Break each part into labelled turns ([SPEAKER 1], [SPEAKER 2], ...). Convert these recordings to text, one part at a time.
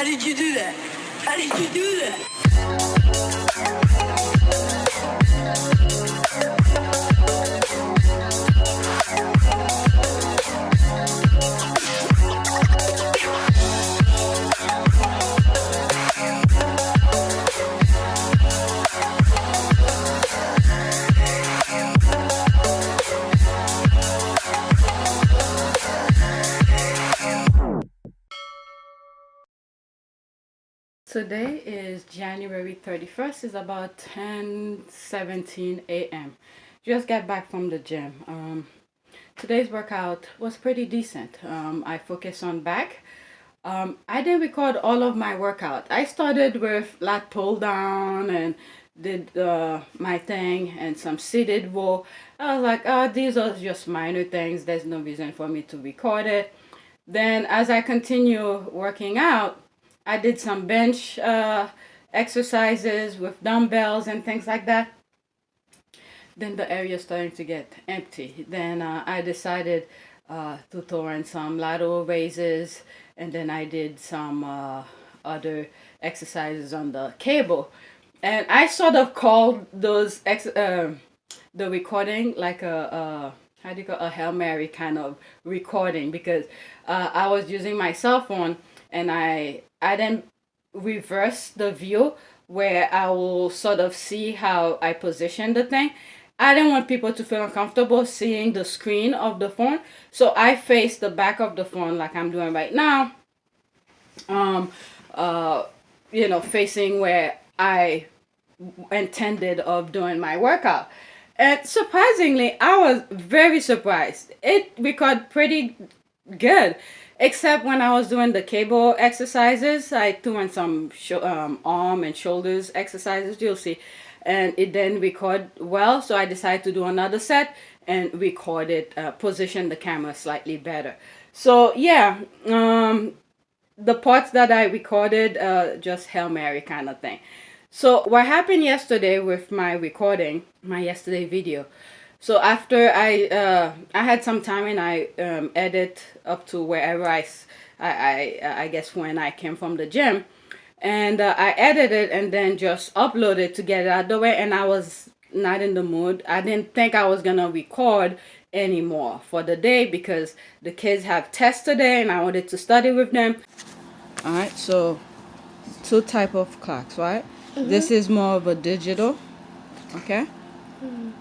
[SPEAKER 1] did you do that? How did you do that?
[SPEAKER 2] Today is January 31st. It's about 10:17 a.m. Just got back from the gym. Today's workout was pretty decent. I focused on back. I didn't record all of my workout. I started with lat pull down and did my thing and some seated row. I was like, these are just minor things. There's no reason for me to record it. Then as I continue working out, I did some bench exercises with dumbbells and things like that. Then the area starting to get empty. Then I decided to throw in some lateral raises, and then I did some other exercises on the cable. And I sort of called those the recording like a how do you call a Hail Mary kind of recording, because I was using my cell phone and I then reverse the view where I will sort of see how I position the thing. I didn't want people to feel uncomfortable seeing the screen of the phone, so I face the back of the phone like I'm doing right now. Facing where I intended of doing my workout. And surprisingly, I was very surprised. It recorded pretty good, except when I was doing the cable exercises. I threw in some arm and shoulders exercises, you'll see, and it didn't record well, so I decided to do another set and record it, position the camera slightly better. So yeah, the parts that I recorded, just Hail Mary kind of thing. So what happened yesterday with my recording, my yesterday video, so after I had some time and I edit up to wherever I guess when I came from the gym, and I edited and then just uploaded to get it out of the way, and I was not in the mood. I didn't think I was gonna record anymore for the day because the kids have tests today and I wanted to study with them. All right, so two type of clocks, right? This is more of a digital, okay?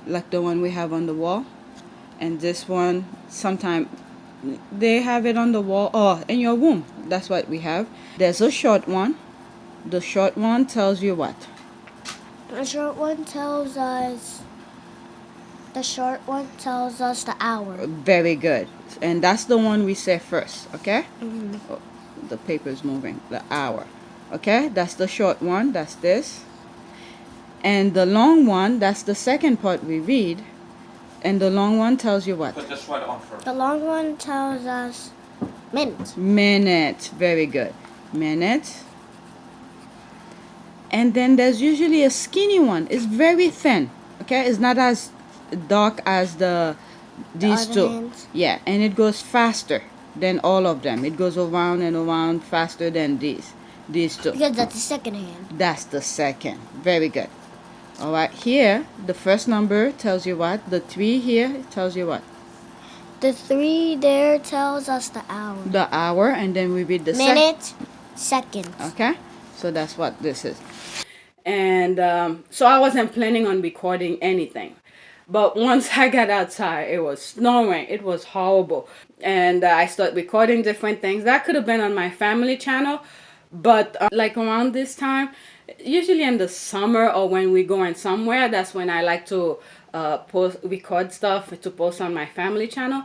[SPEAKER 2] Like the one we have on the wall. And this one, sometimes they have it on the wall, in your room. That's what we have. There's a short one. The short one tells you what?
[SPEAKER 3] The short one tells us the hour.
[SPEAKER 2] Very good. And that's the one we say first, okay? Oh, the paper's moving. The hour. Okay, that's the short one. That's this. And the long one, that's the second part we read. And the long one tells you what?
[SPEAKER 4] Put this right on first.
[SPEAKER 3] The long one tells us minutes.
[SPEAKER 2] Minutes. Very good. Minutes. And then there's usually a skinny one. It's very thin. Okay, it's not as dark as these two.
[SPEAKER 3] Hands.
[SPEAKER 2] Yeah, and it goes faster than all of them. It goes around and around faster than these two.
[SPEAKER 3] Because that's the second hand.
[SPEAKER 2] That's the second. Very good. All right, here the first number tells you what? The 3 here tells you what?
[SPEAKER 3] The 3 there tells us the hour.
[SPEAKER 2] The hour, and then we read the
[SPEAKER 3] minute, seconds.
[SPEAKER 2] Okay, so that's what this is. And so I wasn't planning on recording anything. But once I got outside, it was snowing. It was horrible. And I started recording different things. That could have been on my family channel. But like around this time, usually in the summer or when we're going somewhere, that's when I like to record stuff to post on my family channel.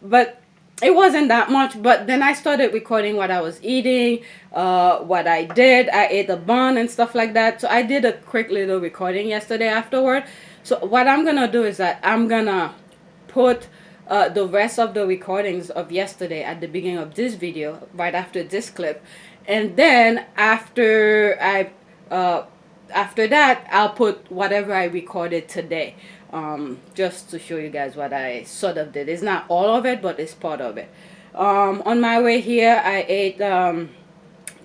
[SPEAKER 2] But it wasn't that much. But then I started recording what I was eating, what I did. I ate a bun and stuff like that. So I did a quick little recording yesterday afterward. So what I'm going to do is that I'm going to put the rest of the recordings of yesterday at the beginning of this video, right after this clip. And then after that, I'll put whatever I recorded today, just to show you guys what I sort of did. It's not all of it, but it's part of it. On my way here, I ate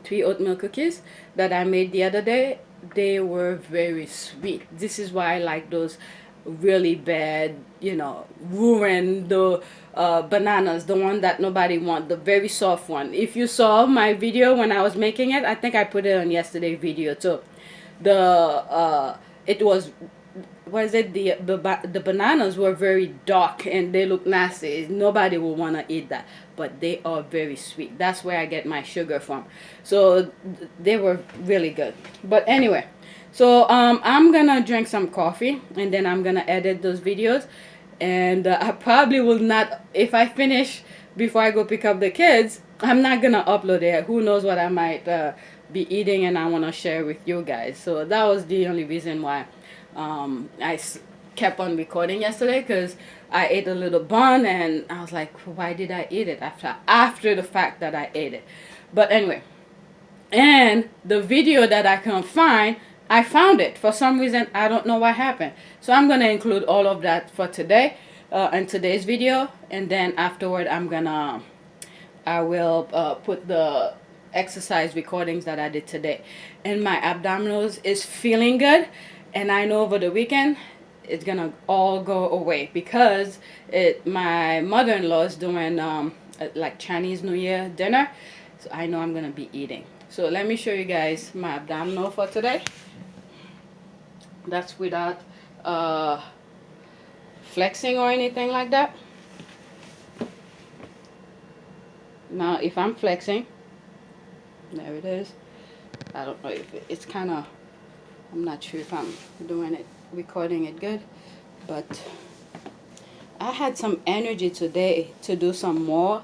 [SPEAKER 2] 3 oatmeal cookies that I made the other day. They were very sweet. This is why I like those really bad, you know, ruin the bananas, the one that nobody want, the very soft one. If you saw my video when I was making it, I think I put it on yesterday's video too. It was, was it the bananas were very dark and they look nasty. Nobody will want to eat that, but they are very sweet. That's where I get my sugar from. So they were really good. But anyway, so I'm gonna drink some coffee and then I'm gonna edit those videos, and I probably will not, if I finish before I go pick up the kids, I'm not gonna upload it. Who knows what I might be eating and I want to share with you guys. So that was the only reason why kept on recording yesterday, because I ate a little bun and I was like, why did I eat it after the fact that I ate it? But anyway, and the video that I can't find, I found it for some reason. I don't know what happened. So I'm gonna include all of that for today in today's video, and then afterward I will put the exercise recordings that I did today. And my abdominals is feeling good, and I know over the weekend it's gonna all go away because my mother-in-law is doing like Chinese New Year dinner, so I know I'm gonna be eating. So let me show you guys my abdominal for today. That's without flexing or anything like that. Now if I'm flexing, there it is. I don't know if it's kind of, I'm not sure if I'm doing it, recording it good, but I had some energy today to do some more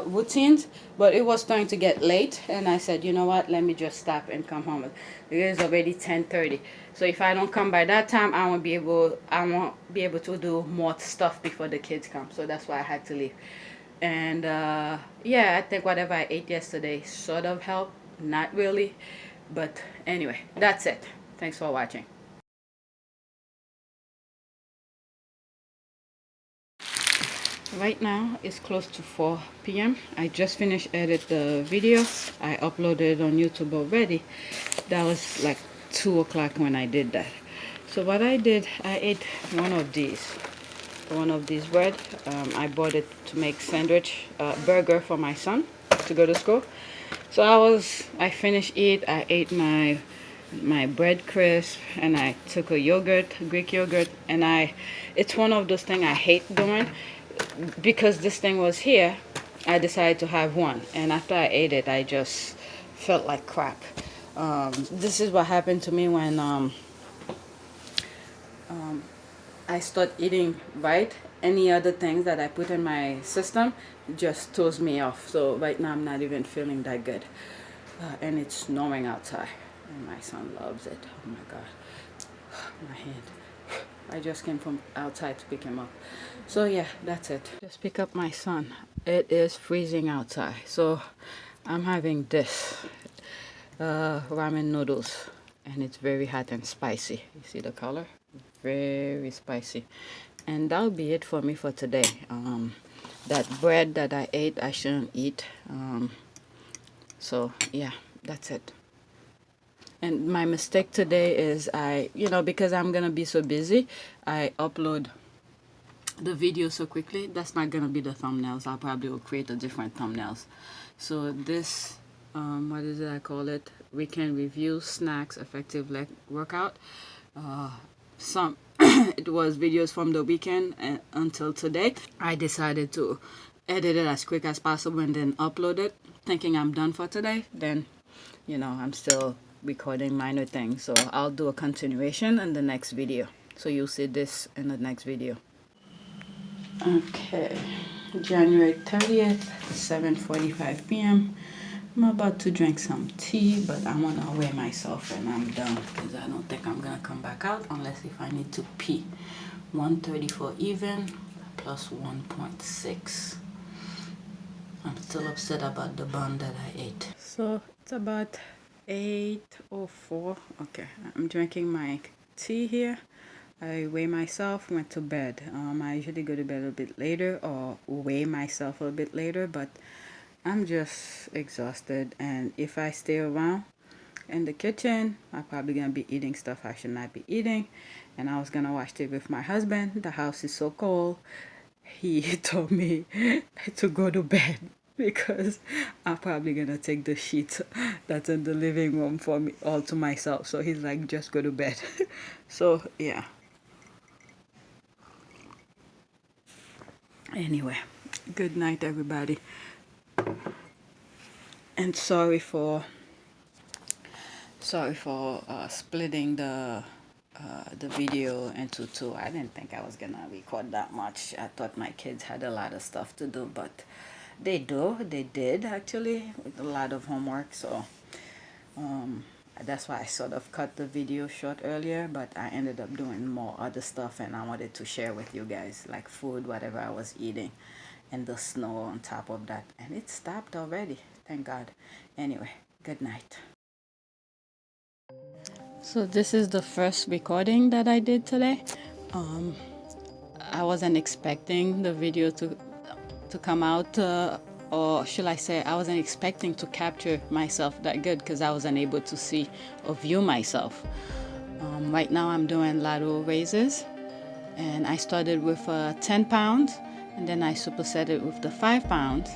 [SPEAKER 2] routines, but it was starting to get late, and I said, you know what, let me just stop and come home. It is already 10:30, so if I don't come by that time, I won't be able to do more stuff before the kids come. So that's why I had to leave. And yeah, I think whatever I ate yesterday sort of helped, not really, but anyway, that's it. Thanks for watching. Right now it's close to 4 p.m. I just finished edit the video. I uploaded on YouTube already. That was like 2 o'clock when I did that. So what I did, I ate one of these bread. I bought it to make sandwich burger for my son to go to school. So I finished I ate my bread crisp, and I took a yogurt, Greek yogurt, and it's one of those things I hate doing. Because this thing was here, I decided to have one, and after I ate it, I just felt like crap. This is what happened to me when I start eating right. Any other things that I put in my system just throws me off. So right now I'm not even feeling that good, and it's snowing outside, and my son loves it. Oh my god, my hand. I just came from outside to pick him up. So yeah, that's it. Just pick up my son. It is freezing outside, so I'm having this ramen noodles, and it's very hot and spicy. You see the color? Very spicy. And that'll be it for me for today. That bread that I ate, I shouldn't eat. So yeah, that's it. And my mistake today is because I'm gonna be so busy, I upload the video so quickly. That's not gonna be the thumbnails. I probably will create a different thumbnails. So this, what is it I call it? Weekend review, snacks, effective leg workout. It was videos from the weekend until today. I decided to edit it as quick as possible and then upload it, thinking I'm done for today. Then, I'm still recording minor things, so I'll do a continuation in the next video. So you'll see this in the next video. Okay, January 30th, 7:45 p.m. I'm about to drink some tea, but I want to weigh myself and I'm done, because I don't think I'm gonna come back out unless if I need to pee. 134 even plus 1.6. I'm still upset about the bun that I ate. So it's about 8:04. Okay, I'm drinking my tea here. I weigh myself, went to bed. I usually go to bed a bit later or weigh myself a bit later, but I'm just exhausted, and if I stay around in the kitchen, I'm probably gonna be eating stuff I should not be eating. And I was gonna watch TV with my husband. The house is so cold. He told me to go to bed because I'm probably gonna take the sheet that's in the living room for me all to myself. So he's like, just go to bed. So yeah. Anyway, good night, everybody. And sorry for splitting the video into two. I didn't think I was gonna record that much. I thought my kids had a lot of stuff to do, but they did actually, with a lot of homework. So that's why I sort of cut the video short earlier, but I ended up doing more other stuff, and I wanted to share with you guys, like food, whatever I was eating, and the snow on top of that. And it stopped already, thank God. Anyway, good night. So this is the first recording that I did today. I wasn't expecting the video to come out, or should I say, I wasn't expecting to capture myself that good because I wasn't able to see or view myself. Right now I'm doing lateral raises, and I started with 10 pounds, and then I superset it with the 5 pounds,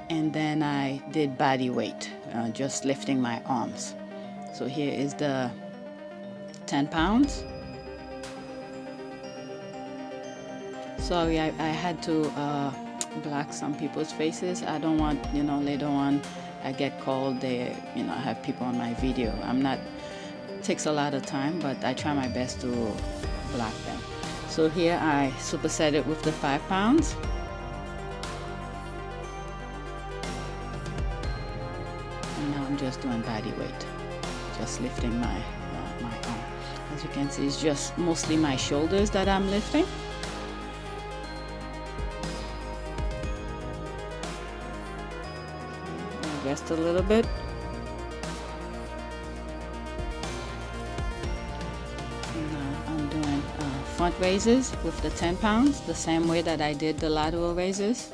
[SPEAKER 2] and then I did body weight, just lifting my arms. So here is the 10 pounds. Sorry, I had to block some people's faces. I don't want, later on I get called, I have people on my video. It takes a lot of time, but I try my best to block them. So here I superset it with the 5 pounds. And now I'm just doing body weight, just lifting my arm. As you can see, it's just mostly my shoulders that I'm lifting. Rest a little bit. Now I'm doing front raises with the 10 pounds, the same way that I did the lateral raises.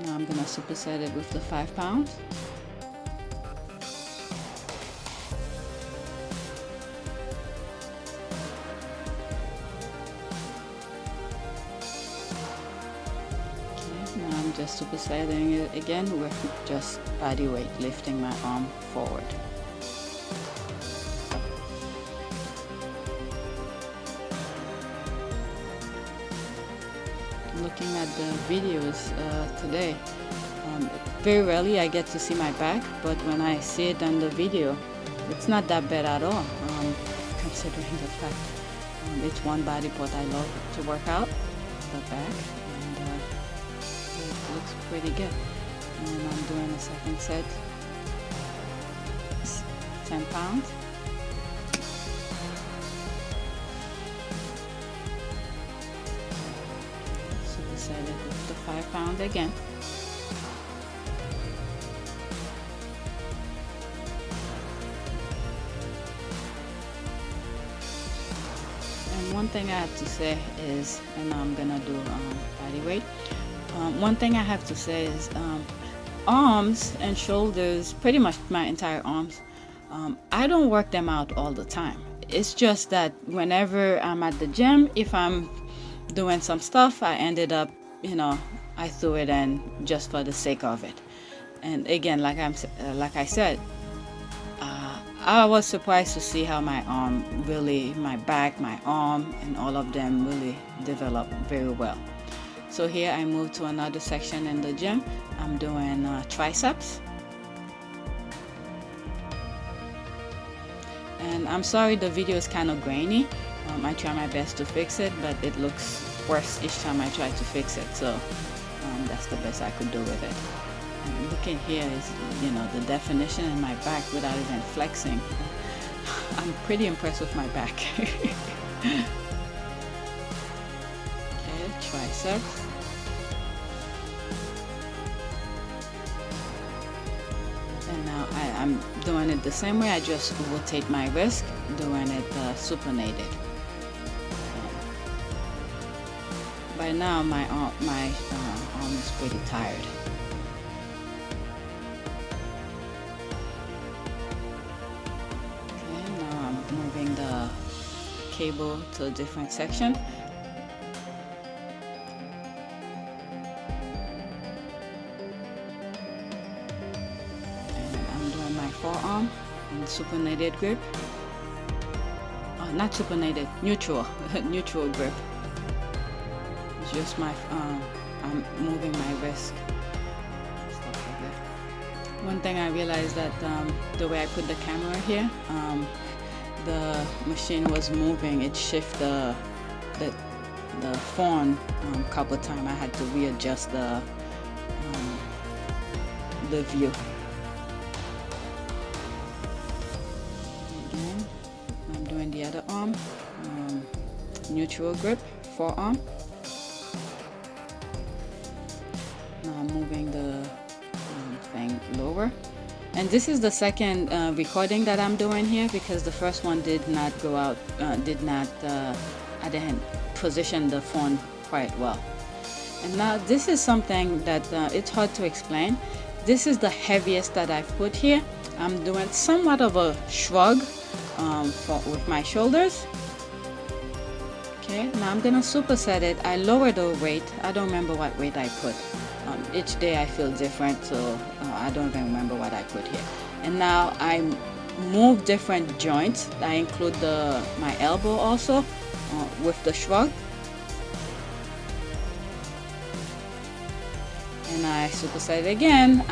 [SPEAKER 2] I'm going to superset it with the 5 pounds. Okay, now I'm just supersetting it again with just body weight, lifting my arm forward. Looking at the videos today, very rarely I get to see my back, but when I see it on the video, it's not that bad at all, considering the fact it's one body part I love to work out, the back, and it looks pretty good. And I'm doing a second set, 10 pounds. Superset it with the 5 pound again. One thing I have to say is, and I'm gonna do body weight. One thing I have to say is arms and shoulders, pretty much my entire arms, I don't work them out all the time. It's just that whenever I'm at the gym, if I'm doing some stuff, I ended up, I threw it in just for the sake of it. And again, like I said, I was surprised to see how my arm really, my back, my arm, and all of them really developed very well. So here I moved to another section in the gym. I'm doing triceps. And I'm sorry the video is kind of grainy. I try my best to fix it, but it looks worse each time I try to fix it. So that's the best I could do with it. And looking here is, the definition in my back without even flexing. I'm pretty impressed with my back. Okay, triceps. And now I'm doing it the same way. I just rotate my wrist, doing it supinated. by now my arm is pretty tired. Okay, now I'm moving the cable to a different section. And I'm doing my forearm in supinated grip. Not supinated, neutral, neutral grip. It's just my, I'm moving my wrist. Stuff like that. One thing I realized that the way I put the camera here, the machine was moving. It shifted the phone a couple of times. I had to readjust the view. Again, I'm doing the other arm, neutral grip, forearm. Now I'm moving the thing lower. And this is the second recording that I'm doing here because the first one did not go out, I didn't position the phone quite well. And now this is something that it's hard to explain. This is the heaviest that I've put here. I'm doing somewhat of a shrug with my shoulders. Okay, now I'm gonna superset it. I lower the weight. I don't remember what weight I put. Each day I feel different, so I don't even remember what I put here. And now I move different joints. I include my elbow also with the shrug. And I superset it again.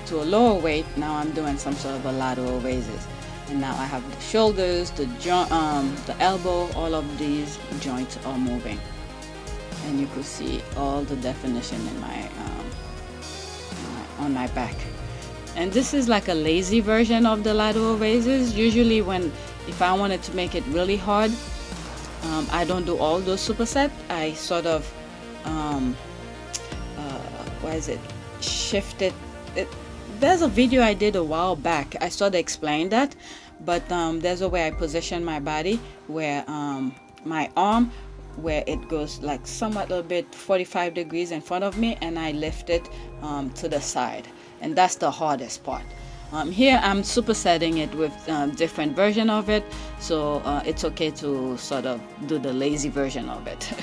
[SPEAKER 2] To a lower weight. Now I'm doing some sort of a lateral raises. And now I have the shoulders, the elbow, all of these joints are moving. And you could see all the definition in on my back. And this is like a lazy version of the lateral raises. Usually if I wanted to make it really hard, I don't do all those supersets. I sort of shift it. There's a video I did a while back. I sort of explained that, but there's a way I position my body where my arm, where it goes like somewhat a little bit 45 degrees in front of me, and I lift it to the side, and that's the hardest part. Here I'm supersetting it with different version of it, so it's okay to sort of do the lazy version of it.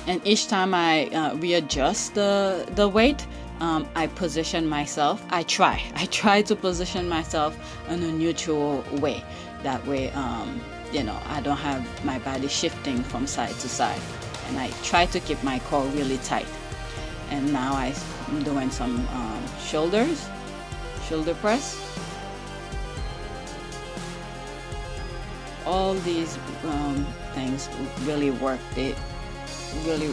[SPEAKER 2] And each time I readjust the weight, I position myself. I try to position myself in a neutral way. That way, I don't have my body shifting from side to side. And I try to keep my core really tight. And now I'm doing some shoulder press. All these things really work. They really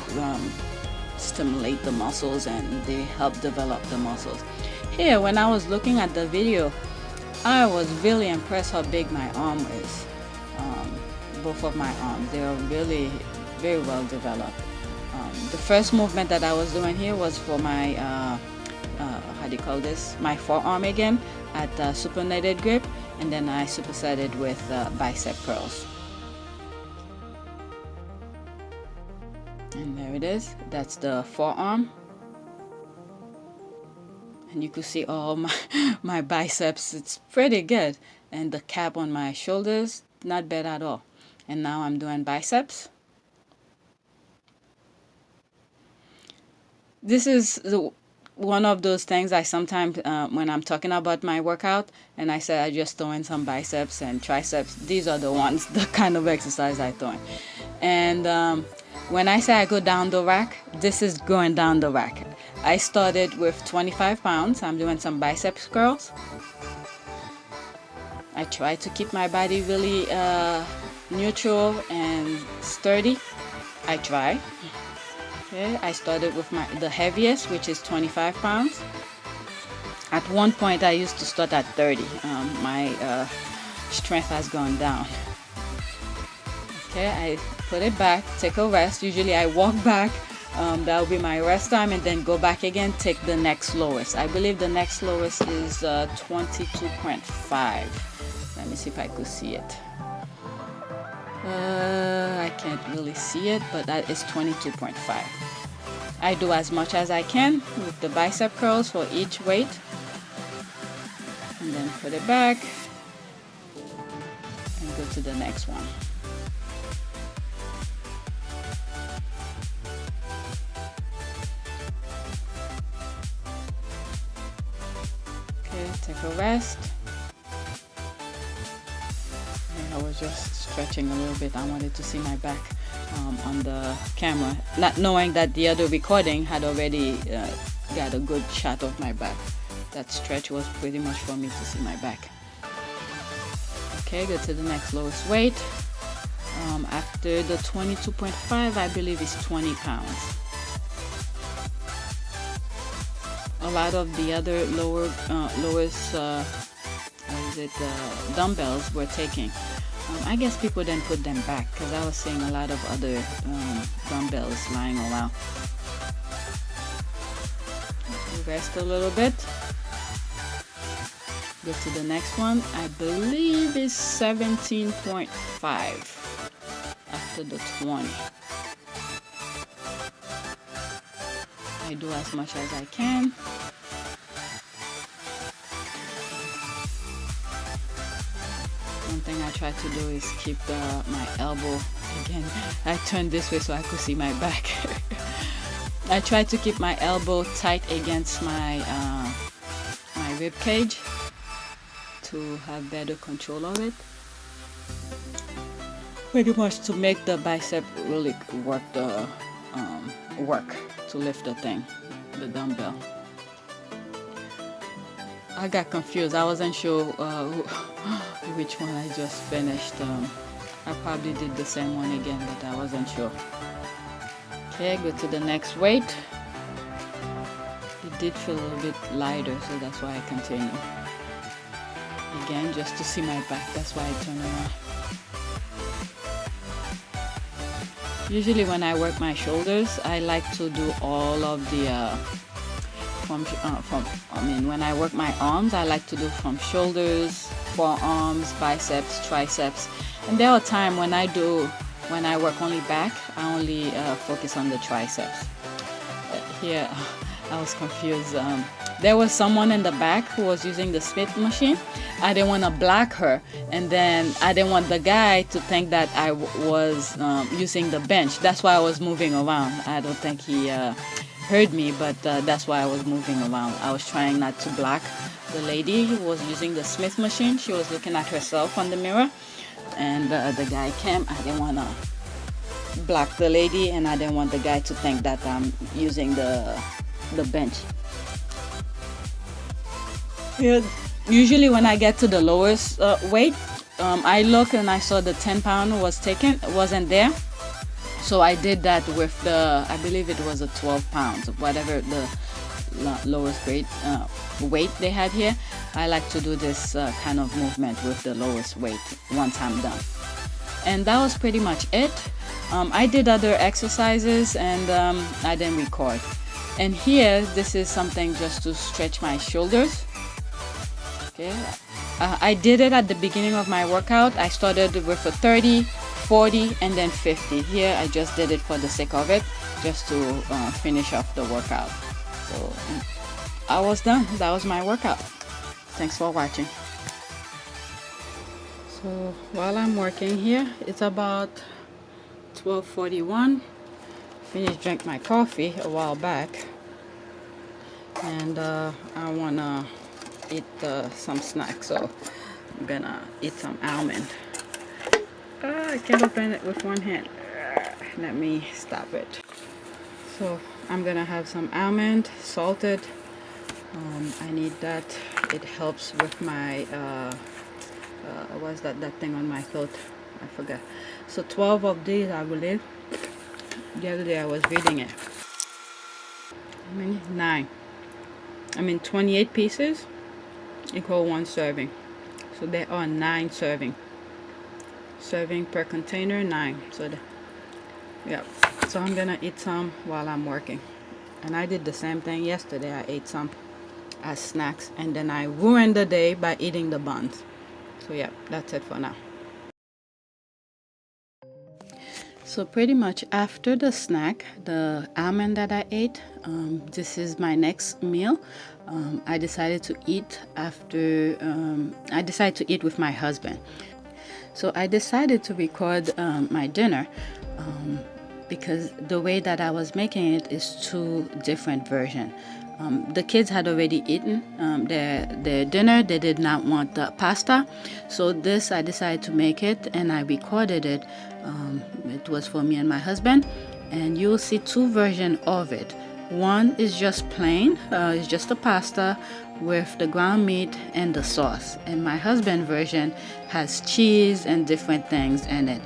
[SPEAKER 2] stimulate the muscles, and they help develop the muscles. Here, when I was looking at the video, I was really impressed how big my arm is. Both of my arms, they are really very well developed. The first movement that I was doing here was for my my forearm again at supinated grip, and then I supersetted with bicep curls. And there it is. That's the forearm. And you can see all my biceps. It's pretty good. And the cap on my shoulders, not bad at all. And now I'm doing biceps. This is one of those things I sometimes, when I'm talking about my workout, and I say I just throw in some biceps and triceps, these are the ones, the kind of exercise I throw in. And when I say I go down the rack, this is going down the rack. I started with 25 pounds. I'm doing some biceps curls. I try to keep my body really neutral and sturdy. I try. Okay, I started with the heaviest, which is 25 pounds. At one point, I used to start at 30. My strength has gone down. Okay, I put it back, take a rest. Usually I walk back, that will be my rest time, and then go back again, take the next lowest. I believe the next lowest is 22.5. Let me see if I could see it. I can't really see it, but that is 22.5. I do as much as I can with the bicep curls for each weight, and then put it back and go to the next one. Okay, take a rest. I was just stretching a little bit. I wanted to see my back on the camera, not knowing that the other recording had already got a good shot of my back. That stretch was pretty much for me to see my back. Okay, go to the next lowest weight. After the 22.5, I believe it's 20 pounds. A lot of the other lowest dumbbells were taking. I guess people didn't put them back because I was seeing a lot of other dumbbells lying around. Rest a little bit. Go to the next one. I believe it's 17.5 after the 20. I do as much as I can. One thing I try to do is keep my elbow, again, I turned this way so I could see my back. I try to keep my elbow tight against my my rib cage to have better control of it. Pretty much to make the bicep really work to lift the thing, the dumbbell. I got confused. I wasn't sure which one I just finished. I probably did the same one again, but I wasn't sure. Okay, go to the next weight. It did feel a little bit lighter, so that's why I continue. Again, just to see my back, that's why I turn around. Usually when I work my shoulders, I like to do all of the when I work my arms, I like to do from shoulders, forearms, biceps, triceps. And there are times when I work only back, I only focus on the triceps. Here, I was confused. There was someone in the back who was using the Smith machine. I didn't want to block her, and then I didn't want the guy to think that I was using the bench. That's why I was moving around. I don't think he heard me, but that's why I was moving around. I was trying not to block the lady who was using the Smith machine. She was looking at herself on the mirror, and the guy came. I didn't want to block the lady, and I didn't want the guy to think that I'm using the bench. Yeah, usually when I get to the lowest weight, I look and I saw the 10 pound wasn't there. So I did that with I believe it was a 12 pounds, whatever the lowest weight they had here. I like to do this kind of movement with the lowest weight once I'm done. And that was pretty much it. I did other exercises and I didn't record. And here, this is something just to stretch my shoulders. Okay. I did it at the beginning of my workout. I started with a 30, 40, and then 50. Here, I just did it for the sake of it, just to finish off the workout. So I was done. That was my workout. Thanks for watching. So while I'm working here, it's about 12:41. Finished drank my coffee a while back, and I wanna eat some snacks, so I'm gonna eat some almond. I can't open it with one hand. Let me stop it. So I'm gonna have some almond, salted. I need that. It helps with my what's that thing on my throat? I forgot. So 12 of these, I believe. The other day I was reading it. How many? 9. 28 pieces equal 1 serving. So there are 9 serving per container, 9. So yeah. So I'm gonna eat some while I'm working. And I did the same thing yesterday. I ate some as snacks, and then I ruined the day by eating the buns. So yeah, that's it for now. So pretty much after the snack, the almond that I ate, this is my next meal. I decided to eat with my husband. So I decided to record my dinner because the way that I was making it is two different versions. The kids had already eaten their dinner. They did not want the pasta. So this, I decided to make it, and I recorded it. It was for me and my husband. And you'll see two versions of it. One is just plain. It's just the pasta with the ground meat and the sauce. And my husband's version has cheese and different things in it.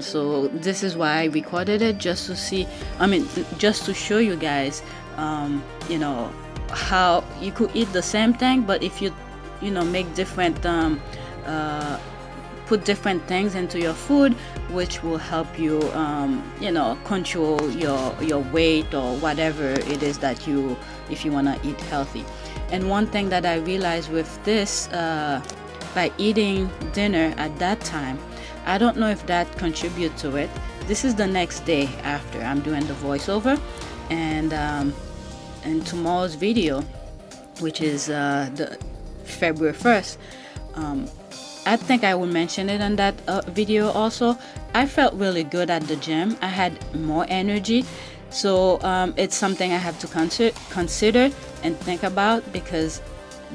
[SPEAKER 2] So this is why I recorded it, just to show you guys how you could eat the same thing, but if you make different put different things into your food, which will help you control your weight or whatever it is that if you want to eat healthy. And one thing that I realized with this, by eating dinner at that time, I don't know if that contributes to it. This is the next day after I'm doing the voiceover, and tomorrow's video, which is the February 1st, I think I will mention it on that video also. I felt really good at the gym. I had more energy, so it's something I have to consider and think about, because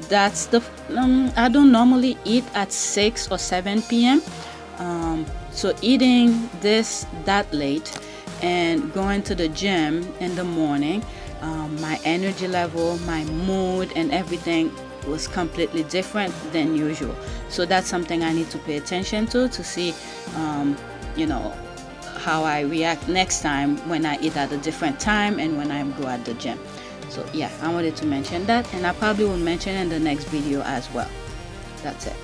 [SPEAKER 2] that's I don't normally eat at 6 or 7 p.m. So eating this that late and going to the gym in the morning, my energy level, my mood, and everything was completely different than usual. So that's something I need to pay attention to see, how I react next time when I eat at a different time and when I go at the gym. So yeah, I wanted to mention that, and I probably will mention in the next video as well. That's it.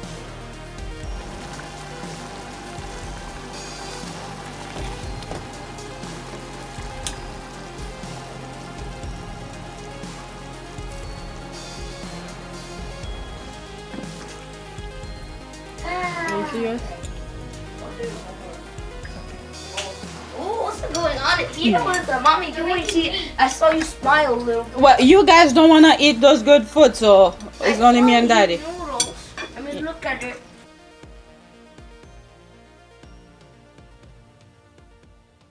[SPEAKER 2] Yours?
[SPEAKER 3] Oh, what's going on? You know what the mommy doing? I saw you smile a little.
[SPEAKER 2] Well, you guys don't want to eat those good food, so it's only me and Daddy.
[SPEAKER 3] Noodles. I mean, look at it.